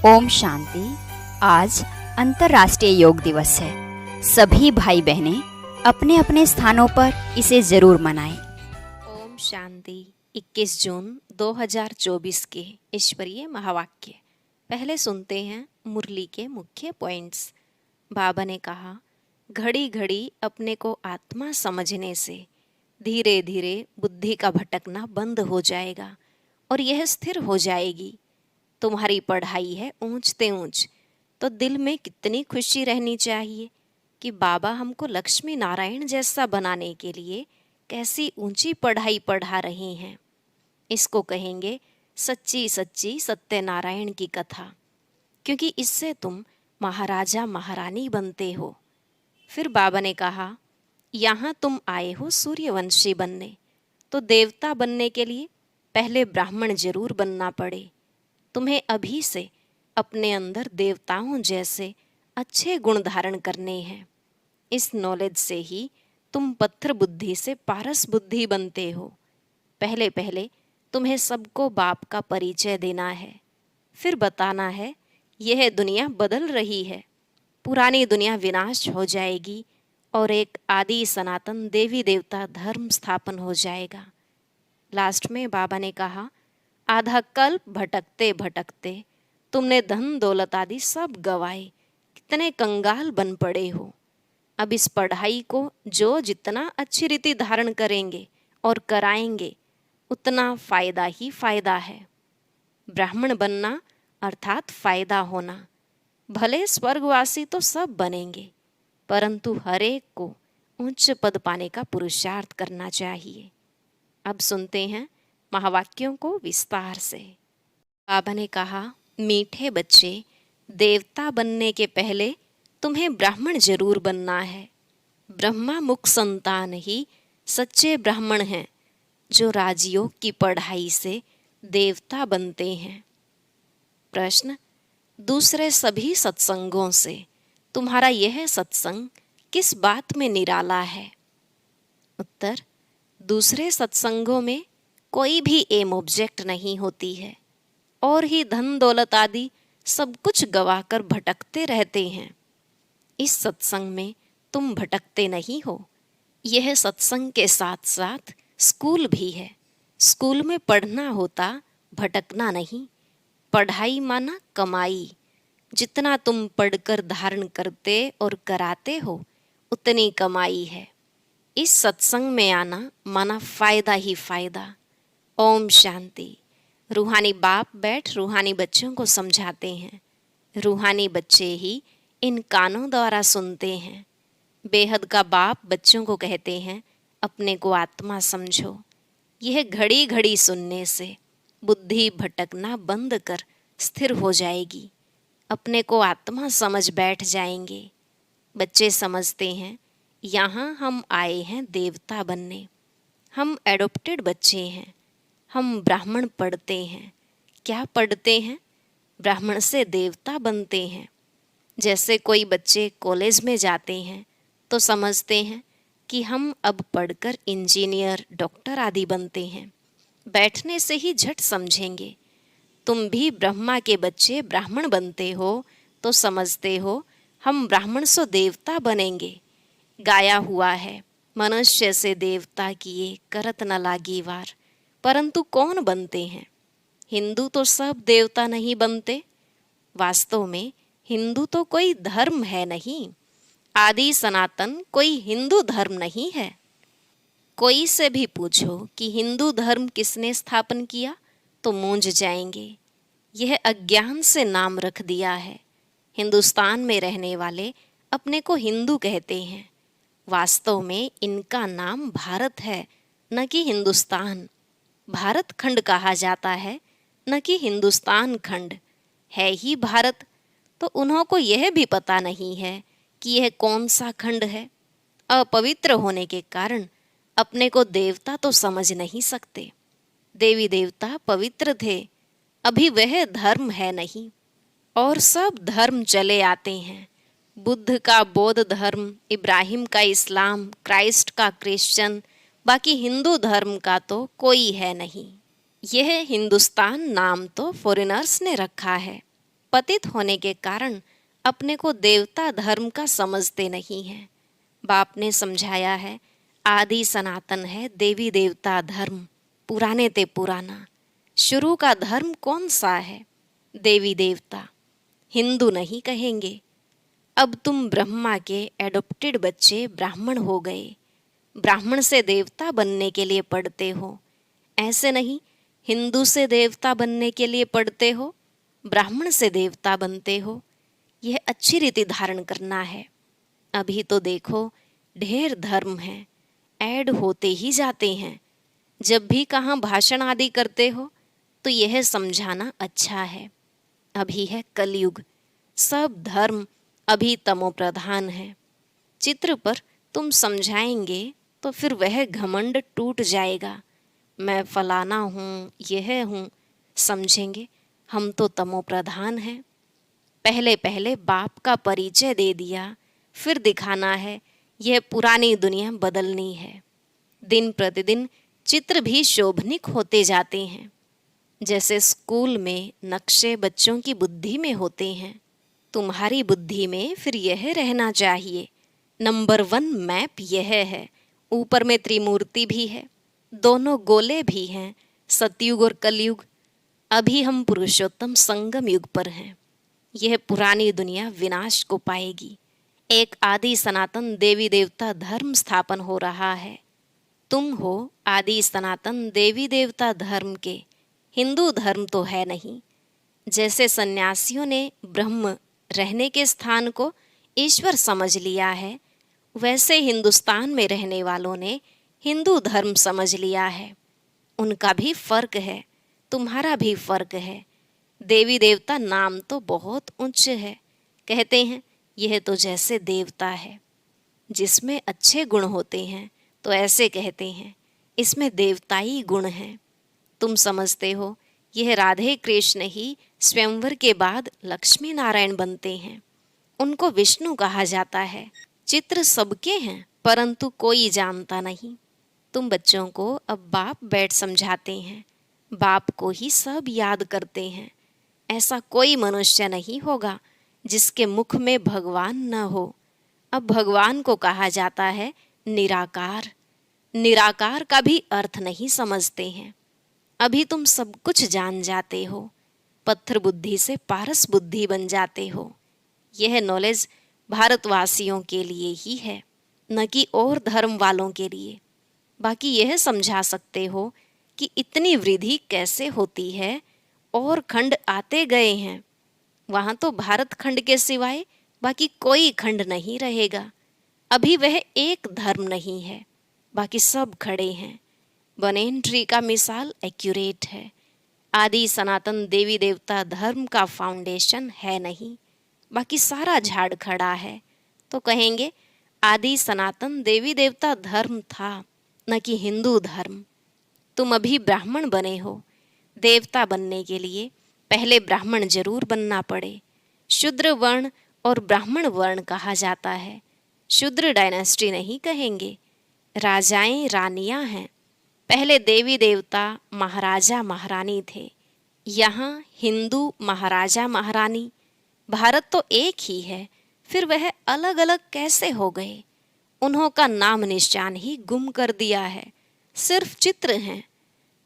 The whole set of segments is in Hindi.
ओम शांति। आज अंतर्राष्ट्रीय योग दिवस है। सभी भाई बहनें अपने अपने स्थानों पर इसे जरूर मनाएं। ओम शांति। 21 जून 2024 के ईश्वरीय महावाक्य। पहले सुनते हैं मुरली के मुख्य पॉइंट्स। बाबा ने कहा, घड़ी घड़ी अपने को आत्मा समझने से धीरे धीरे बुद्धि का भटकना बंद हो जाएगा और यह स्थिर हो जाएगी। तुम्हारी पढ़ाई है ऊंचते ऊंच, तो दिल में कितनी खुशी रहनी चाहिए कि बाबा हमको लक्ष्मी नारायण जैसा बनाने के लिए कैसी ऊंची पढ़ाई पढ़ा रहे हैं। इसको कहेंगे सच्ची सच्ची सत्यनारायण की कथा, क्योंकि इससे तुम महाराजा महारानी बनते हो। फिर बाबा ने कहा, यहाँ तुम आए हो सूर्यवंशी बनने, तो देवता बनने के लिए पहले ब्राह्मण जरूर बनना पड़े। तुम्हें अभी से अपने अंदर देवताओं जैसे अच्छे गुण धारण करने हैं। इस नॉलेज से ही तुम पत्थर बुद्धि से पारस बुद्धि बनते हो। पहले पहले तुम्हें सबको बाप का परिचय देना है, फिर बताना है यह दुनिया बदल रही है, पुरानी दुनिया विनाश हो जाएगी और एक आदि सनातन देवी देवता धर्म स्थापन हो जाएगा। लास्ट में बाबा ने कहा, आधा कल्प भटकते भटकते तुमने धन दौलत आदि सब गवाए, कितने कंगाल बन पड़े हो। अब इस पढ़ाई को जो जितना अच्छी रीति धारण करेंगे और कराएंगे, उतना फायदा ही फायदा है। ब्राह्मण बनना अर्थात फायदा होना। भले स्वर्गवासी तो सब बनेंगे, परंतु हर एक को उच्च पद पाने का पुरुषार्थ करना चाहिए। अब सुनते हैं महावाक्यों को विस्तार से। बाबा ने कहा, मीठे बच्चे, देवता बनने के पहले तुम्हें ब्राह्मण जरूर बनना है। ब्रह्मा मुख संतान ही सच्चे ब्राह्मण हैं, जो राजयोग की पढ़ाई से देवता बनते हैं। प्रश्न, दूसरे सभी सत्संगों से तुम्हारा यह सत्संग किस बात में निराला है? उत्तर, दूसरे सत्संगों में कोई भी एम ऑब्जेक्ट नहीं होती है और ही धन दौलत आदि सब कुछ गवाकर भटकते रहते हैं। इस सत्संग में तुम भटकते नहीं हो। यह सत्संग के साथ साथ स्कूल भी है। स्कूल में पढ़ना होता, भटकना नहीं। पढ़ाई माना कमाई। जितना तुम पढ़कर धारण करते और कराते हो, उतनी कमाई है। इस सत्संग में आना माना फायदा ही फायदा। ओम शांति। रूहानी बाप बैठ रूहानी बच्चों को समझाते हैं। रूहानी बच्चे ही इन कानों द्वारा सुनते हैं। बेहद का बाप बच्चों को कहते हैं, अपने को आत्मा समझो। यह घड़ी घड़ी सुनने से बुद्धि भटकना बंद कर स्थिर हो जाएगी। अपने को आत्मा समझ बैठ जाएंगे। बच्चे समझते हैं, यहाँ हम आए हैं देवता बनने। हम एडॉप्टेड बच्चे हैं। हम ब्राह्मण पढ़ते हैं। क्या पढ़ते हैं? ब्राह्मण से देवता बनते हैं। जैसे कोई बच्चे कॉलेज में जाते हैं तो समझते हैं कि हम अब पढ़कर इंजीनियर, डॉक्टर आदि बनते हैं। बैठने से ही झट समझेंगे। तुम भी ब्रह्मा के बच्चे ब्राह्मण बनते हो तो समझते हो हम ब्राह्मण से देवता बनेंगे। गाया हुआ है, मनुष्य से देवता किए करत न लागी वार। परंतु कौन बनते हैं? हिंदू तो सब देवता नहीं बनते। वास्तव में हिंदू तो कोई धर्म है नहीं। आदि सनातन कोई हिंदू धर्म नहीं है। कोई से भी पूछो कि हिंदू धर्म किसने स्थापन किया, तो मूंझ जाएंगे। यह अज्ञान से नाम रख दिया है। हिंदुस्तान में रहने वाले अपने को हिंदू कहते हैं। वास्तव में इनका नाम भारत है, न कि हिंदुस्तान। भारत खंड कहा जाता है, न कि हिंदुस्तान खंड। है ही भारत, तो उन्हों को यह भी पता नहीं है कि यह कौन सा खंड है। अपवित्र होने के कारण अपने को देवता तो समझ नहीं सकते। देवी देवता पवित्र थे, अभी वह धर्म है नहीं। और सब धर्म चले आते हैं। बुद्ध का बौद्ध धर्म, इब्राहिम का इस्लाम, क्राइस्ट का क्रिश्चियन, बाकी हिंदू धर्म का तो कोई है नहीं। यह हिंदुस्तान नाम तो फॉरेनर्स ने रखा है। पतित होने के कारण अपने को देवता धर्म का समझते नहीं हैं। बाप ने समझाया है, आदि सनातन है देवी देवता धर्म, पुराने ते पुराना। शुरू का धर्म कौन सा है? देवी देवता। हिंदू नहीं कहेंगे। अब तुम ब्रह्मा के एडॉप्टेड बच्चे ब्राह्मण हो गए। ब्राह्मण से देवता बनने के लिए पढ़ते हो, ऐसे नहीं हिंदू से देवता बनने के लिए पढ़ते हो, ब्राह्मण से देवता बनते हो। यह अच्छी रीति धारण करना है। अभी तो देखो ढेर धर्म हैं, ऐड होते ही जाते हैं। जब भी कहाँ भाषण आदि करते हो तो यह समझाना अच्छा है, अभी है कलयुग, सब धर्म अभी तमो प्रधान है। चित्र पर तुम समझाएंगे तो फिर वह घमंड टूट जाएगा। मैं फलाना हूँ, यह हूँ, समझेंगे हम तो तमो प्रधान हैं। पहले पहले बाप का परिचय दे दिया, फिर दिखाना है यह पुरानी दुनिया बदलनी है। दिन प्रतिदिन चित्र भी शोभनिक होते जाते हैं। जैसे स्कूल में नक्शे बच्चों की बुद्धि में होते हैं, तुम्हारी बुद्धि में फिर यह रहना चाहिए। नंबर 1 मैप यह है, ऊपर में त्रिमूर्ति भी है, दोनों गोले भी हैं, सतयुग और कलयुग। अभी हम पुरुषोत्तम संगम युग पर हैं। यह पुरानी दुनिया विनाश को पाएगी। एक आदि सनातन देवी देवता धर्म स्थापन हो रहा है। तुम हो आदि सनातन देवी देवता धर्म के। हिंदू धर्म तो है नहीं। जैसे सन्यासियों ने ब्रह्म रहने के स्थान को ईश्वर समझ लिया है, वैसे हिंदुस्तान में रहने वालों ने हिंदू धर्म समझ लिया है। उनका भी फर्क है, तुम्हारा भी फर्क है। देवी देवता नाम तो बहुत उच्च है। कहते हैं यह तो जैसे देवता है, जिसमें अच्छे गुण होते हैं तो ऐसे कहते हैं इसमें देवताई गुण हैं। तुम समझते हो यह राधे कृष्ण ही स्वयंवर के बाद लक्ष्मी नारायण बनते हैं, उनको विष्णु कहा जाता है। चित्र सबके हैं परंतु कोई जानता नहीं। तुम बच्चों को अब बाप बैठ समझाते हैं, बाप को ही सब याद करते हैं। ऐसा कोई मनुष्य नहीं होगा जिसके मुख में भगवान न हो। अब भगवान को कहा जाता है निराकार। निराकार का भी अर्थ नहीं समझते हैं। अभी तुम सब कुछ जान जाते हो, पत्थर बुद्धि से पारस बुद्धि बन जाते हो। यह नॉलेज भारतवासियों के लिए ही है, न कि और धर्म वालों के लिए। बाकी यह समझा सकते हो कि इतनी वृद्धि कैसे होती है, और खंड आते गए हैं। वहाँ तो भारत खंड के सिवाय बाकी कोई खंड नहीं रहेगा। अभी वह एक धर्म नहीं है, बाकी सब खड़े हैं। बनेन ट्री का मिसाल एक्यूरेट है। आदि सनातन देवी देवता धर्म का फाउंडेशन है नहीं, बाकी सारा झाड़ खड़ा है। तो कहेंगे आदि सनातन देवी देवता धर्म था, न कि हिंदू धर्म। तुम अभी ब्राह्मण बने हो। देवता बनने के लिए पहले ब्राह्मण जरूर बनना पड़े। शूद्र वर्ण और ब्राह्मण वर्ण कहा जाता है। शूद्र डायनेस्टी नहीं कहेंगे। राजाएं रानियां हैं। पहले देवी देवता महाराजा महारानी थे, यहाँ हिंदू महाराजा महारानी। भारत तो एक ही है, फिर वह अलग अलग कैसे हो गए? उन्हों का नाम निशान ही गुम कर दिया है, सिर्फ चित्र हैं।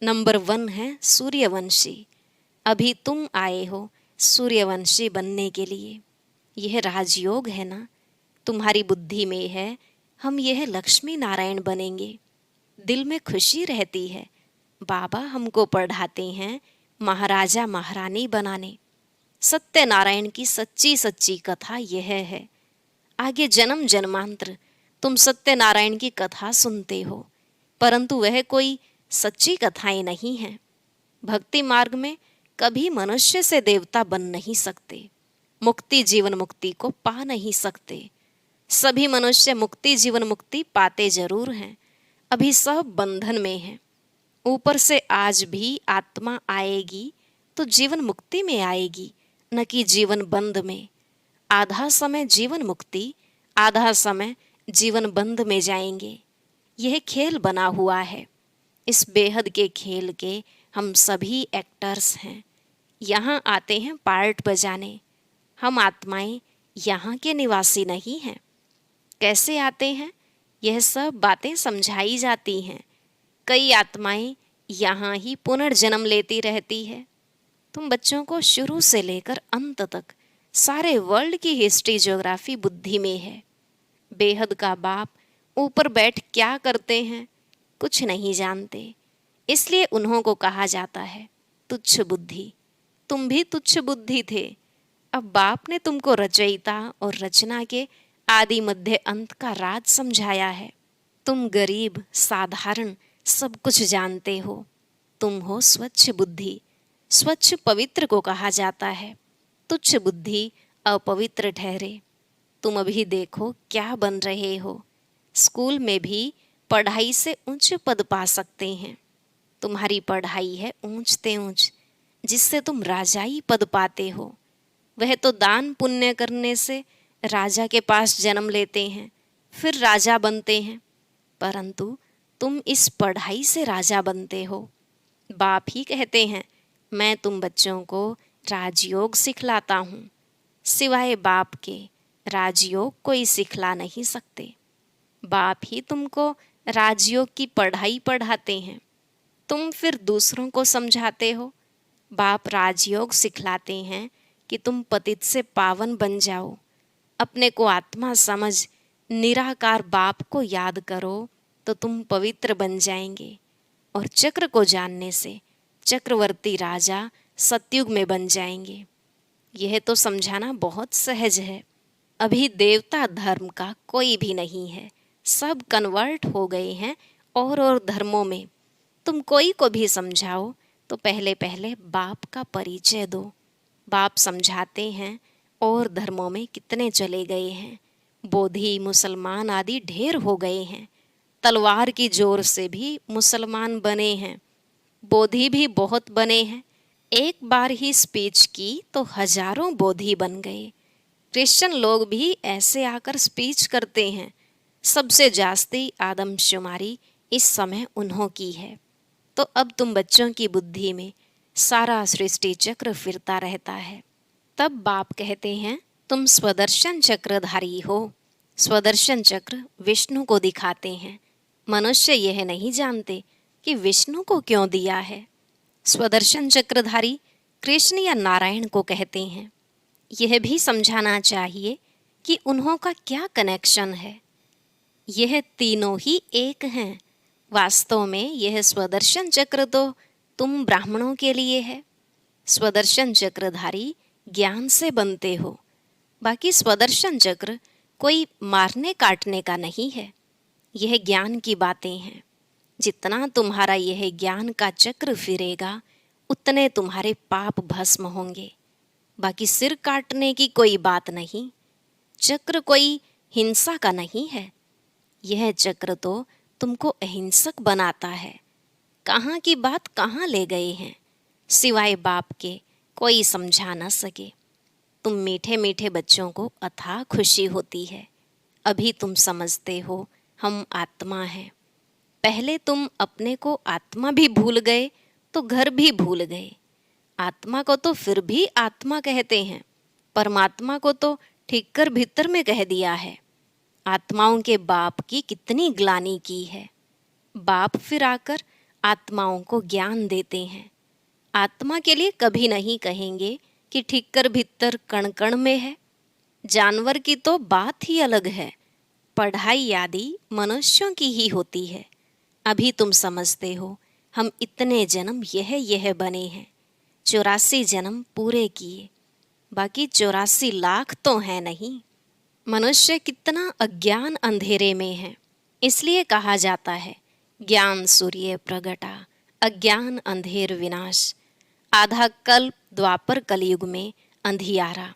नंबर 1 है सूर्यवंशी। अभी तुम आए हो सूर्यवंशी बनने के लिए। यह राजयोग है ना, तुम्हारी बुद्धि में है हम यह लक्ष्मी नारायण बनेंगे। दिल में खुशी रहती है। बाबा हमको पढ़ाते हैं महाराजा महारानी बनाने। सत्यनारायण की सच्ची सच्ची कथा यह है। आगे जन्म जन्मांतर तुम सत्यनारायण की कथा सुनते हो, परंतु वह कोई सच्ची कथाएं नहीं हैं। भक्ति मार्ग में कभी मनुष्य से देवता बन नहीं सकते, मुक्ति जीवन मुक्ति को पा नहीं सकते। सभी मनुष्य मुक्ति जीवन मुक्ति पाते जरूर हैं, अभी सब बंधन में हैं। ऊपर से आज भी आत्मा आएगी तो जीवन मुक्ति में आएगी, न कि जीवन बंध में। आधा समय जीवन मुक्ति, आधा समय जीवन बंध में जाएंगे। यह खेल बना हुआ है। इस बेहद के खेल के हम सभी एक्टर्स हैं। यहाँ आते हैं पार्ट बजाने। हम आत्माएं यहाँ के निवासी नहीं हैं। कैसे आते हैं, यह सब बातें समझाई जाती हैं। कई आत्माएं यहाँ ही पुनर्जन्म लेती रहती है। तुम बच्चों को शुरू से लेकर अंत तक सारे वर्ल्ड की हिस्ट्री ज्योग्राफी बुद्धि में है। बेहद का बाप ऊपर बैठ क्या करते हैं, कुछ नहीं जानते, इसलिए उन्हों को कहा जाता है तुच्छ बुद्धि। तुम भी तुच्छ बुद्धि थे। अब बाप ने तुमको रचयिता और रचना के आदि मध्य अंत का राज समझाया है। तुम गरीब साधारण सब कुछ जानते हो। तुम हो स्वच्छ बुद्धि। स्वच्छ पवित्र को कहा जाता है। तुच्छ बुद्धि अपवित्र ठहरे। तुम अभी देखो क्या बन रहे हो। स्कूल में भी पढ़ाई से ऊंच पद पा सकते हैं। तुम्हारी पढ़ाई है ऊंचते ऊंच, जिससे तुम राजाई पद पाते हो। वह तो दान पुण्य करने से राजा के पास जन्म लेते हैं, फिर राजा बनते हैं, परंतु तुम इस पढ़ाई से राजा बनते हो। बाप ही कहते हैं मैं तुम बच्चों को राजयोग सिखलाता हूँ। सिवाय बाप के राजयोग कोई सिखला नहीं सकते। बाप ही तुमको राजयोग की पढ़ाई पढ़ाते हैं, तुम फिर दूसरों को समझाते हो। बाप राजयोग सिखलाते हैं कि तुम पतित से पावन बन जाओ। अपने को आत्मा समझ निराकार बाप को याद करो तो तुम पवित्र बन जाएंगे, और चक्र को जानने से चक्रवर्ती राजा सतयुग में बन जाएंगे। यह तो समझाना बहुत सहज है। अभी देवता धर्म का कोई भी नहीं है, सब कन्वर्ट हो गए हैं और धर्मों में। तुम कोई को भी समझाओ तो पहले पहले बाप का परिचय दो। बाप समझाते हैं और धर्मों में कितने चले गए हैं। बोधी मुसलमान आदि ढेर हो गए हैं। तलवार की जोर से भी मुसलमान बने हैं। बोधी भी बहुत बने हैं। एक बार ही स्पीच की तो हजारों बोधी बन गए। क्रिश्चियन लोग भी ऐसे आकर स्पीच करते हैं। सबसे जास्ती आदमशुमारी इस समय उन्हों की है। तो अब तुम बच्चों की बुद्धि में सारा सृष्टि चक्र फिरता रहता है। तब बाप कहते हैं तुम स्वदर्शन चक्रधारी हो। स्वदर्शन चक्र विष्णु को दिखाते हैं। मनुष्य यह नहीं जानते कि विष्णु को क्यों दिया है। स्वदर्शन चक्रधारी कृष्ण या नारायण को कहते हैं। यह भी समझाना चाहिए कि उन्हों का क्या कनेक्शन है। यह तीनों ही एक हैं। वास्तव में यह स्वदर्शन चक्र तो तुम ब्राह्मणों के लिए है। स्वदर्शन चक्रधारी ज्ञान से बनते हो। बाकी स्वदर्शन चक्र कोई मारने काटने का नहीं है। यह ज्ञान की बातें हैं। जितना तुम्हारा यह ज्ञान का चक्र फिरेगा उतने तुम्हारे पाप भस्म होंगे। बाकी सिर काटने की कोई बात नहीं। चक्र कोई हिंसा का नहीं है। यह चक्र तो तुमको अहिंसक बनाता है। कहाँ की बात कहाँ ले गए हैं, सिवाय बाप के कोई समझा न सके। तुम मीठे मीठे बच्चों को अथाह खुशी होती है। अभी तुम समझते हो हम आत्मा हैं। पहले तुम अपने को आत्मा भी भूल गए तो घर भी भूल गए। आत्मा को तो फिर भी आत्मा कहते हैं, परमात्मा को तो ठीक कर भीतर में कह दिया है। आत्माओं के बाप की कितनी ग्लानि की है। बाप फिर आकर आत्माओं को ज्ञान देते हैं। आत्मा के लिए कभी नहीं कहेंगे कि ठीक कर भीतर कण कण में है। जानवर की तो बात ही अलग है। पढ़ाई आदि मनुष्यों की ही होती है। अभी तुम समझते हो हम इतने जन्म यह बने हैं। 84 जन्म पूरे किए, बाकी 84 लाख तो है नहीं। मनुष्य कितना अज्ञान अंधेरे में है। इसलिए कहा जाता है ज्ञान सूर्य प्रगटा, अज्ञान अंधेर विनाश। आधा कल्प द्वापर कलयुग में अंधियारा,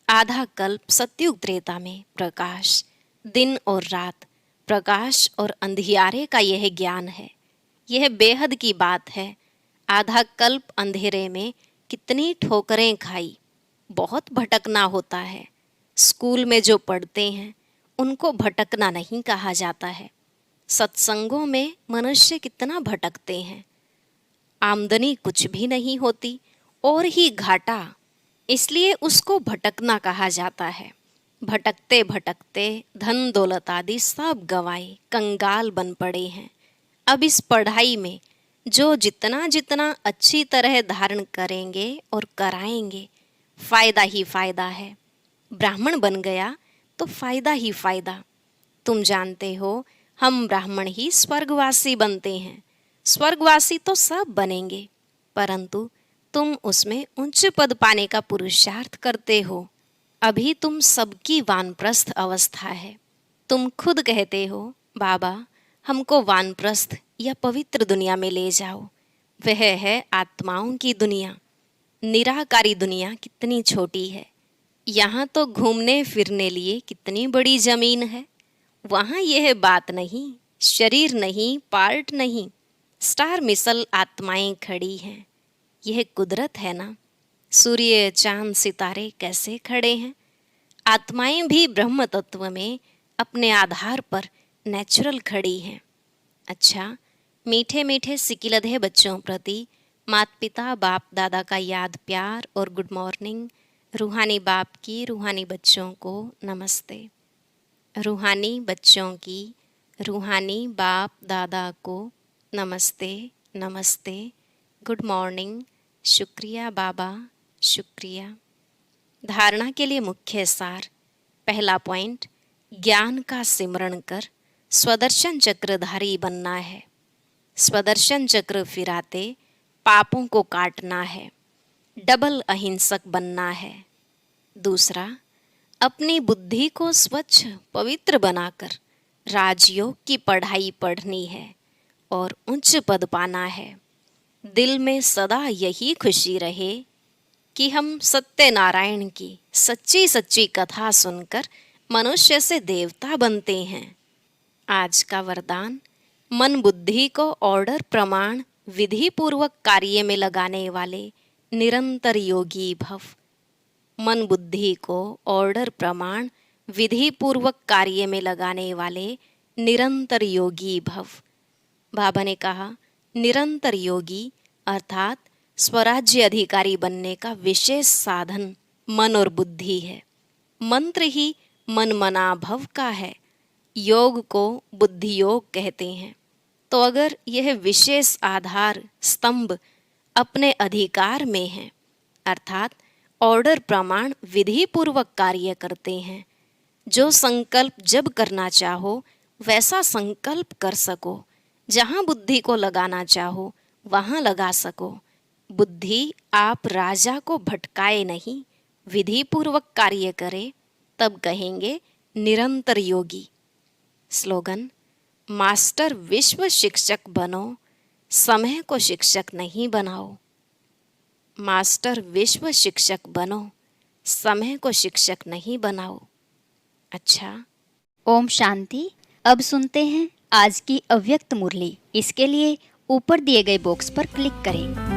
आधा कल्प सतयुग त्रेता में प्रकाश। दिन और रात, प्रकाश और अंधियारे का यह ज्ञान है। यह बेहद की बात है। आधा कल्प अंधेरे में कितनी ठोकरें खाई, बहुत भटकना होता है। स्कूल में जो पढ़ते हैं उनको भटकना नहीं कहा जाता है। सत्संगों में मनुष्य कितना भटकते हैं। आमदनी कुछ भी नहीं होती और ही घाटा, इसलिए उसको भटकना कहा जाता है। भटकते भटकते धन दौलत आदि सब गंवाए कंगाल बन पड़े हैं। अब इस पढ़ाई में जो जितना जितना अच्छी तरह धारण करेंगे और कराएंगे, फायदा ही फायदा है। ब्राह्मण बन गया तो फायदा ही फायदा। तुम जानते हो, हम ब्राह्मण ही स्वर्गवासी बनते हैं। स्वर्गवासी तो सब बनेंगे, परंतु तुम उसमें उच्च पद पाने का पुरुषार्थ करते हो। अभी तुम सबकी वानप्रस्थ अवस्था है। तुम खुद कहते हो, बाबा हमको वानप्रस्थ या पवित्र दुनिया में ले जाओ। वह है आत्माओं की दुनिया। निराकारी दुनिया कितनी छोटी है। यहाँ तो घूमने फिरने लिए कितनी बड़ी जमीन है। वहाँ यह बात नहीं, शरीर नहीं, पार्ट नहीं, स्टार मिसल आत्माएं खड़ी हैं। यह कुदरत है ना। सूर्य चांद सितारे कैसे खड़े हैं। आत्माएं भी ब्रह्म तत्व में अपने आधार पर नेचुरल खड़ी हैं। अच्छा, मीठे मीठे सिकिलधे बच्चों प्रति माता पिता बाप दादा का याद प्यार और गुड मॉर्निंग। रूहानी बाप की रूहानी बच्चों को नमस्ते। रूहानी बच्चों की रूहानी बाप दादा को नमस्ते नमस्ते, गुड मॉर्निंग, शुक्रिया बाबा, शुक्रिया। धारणा के लिए मुख्य सार। पहला पॉइंट, ज्ञान का सिमरण कर स्वदर्शन चक्रधारी बनना है। स्वदर्शन चक्र फिराते पापों को काटना है। डबल अहिंसक बनना है। दूसरा, अपनी बुद्धि को स्वच्छ पवित्र बनाकर राजयोग की पढ़ाई पढ़नी है और उच्च पद पाना है। दिल में सदा यही खुशी रहे कि हम सत्यनारायण की सच्ची सच्ची कथा सुनकर मनुष्य से देवता बनते हैं। आज का वरदान, मन बुद्धि को ऑर्डर प्रमाण विधि पूर्वक कार्य में लगाने वाले निरंतर योगी भव। मन बुद्धि को ऑर्डर प्रमाण विधि पूर्वक कार्य में लगाने वाले निरंतर योगी भव। बाबा ने कहा, निरंतर योगी अर्थात स्वराज्य अधिकारी बनने का विशेष साधन मन और बुद्धि है। मंत्र ही मन मना भव का है। योग को बुद्धि योग कहते हैं। तो अगर यह विशेष आधार स्तंभ अपने अधिकार में है, अर्थात ऑर्डर प्रमाण विधि पूर्वक कार्य करते हैं, जो संकल्प जब करना चाहो वैसा संकल्प कर सको, जहाँ बुद्धि को लगाना चाहो वहाँ लगा सको। बुद्धि आप राजा को भटकाए नहीं, विधि पूर्वक कार्य करे, तब कहेंगे निरंतर योगी। स्लोगन, मास्टर विश्व शिक्षक बनो, समय को शिक्षक नहीं बनाओ। मास्टर विश्व शिक्षक बनो, समय को शिक्षक नहीं बनाओ। अच्छा, ओम शांति। अब सुनते हैं आज की अव्यक्त मुरली। इसके लिए ऊपर दिए गए बॉक्स पर क्लिक करें।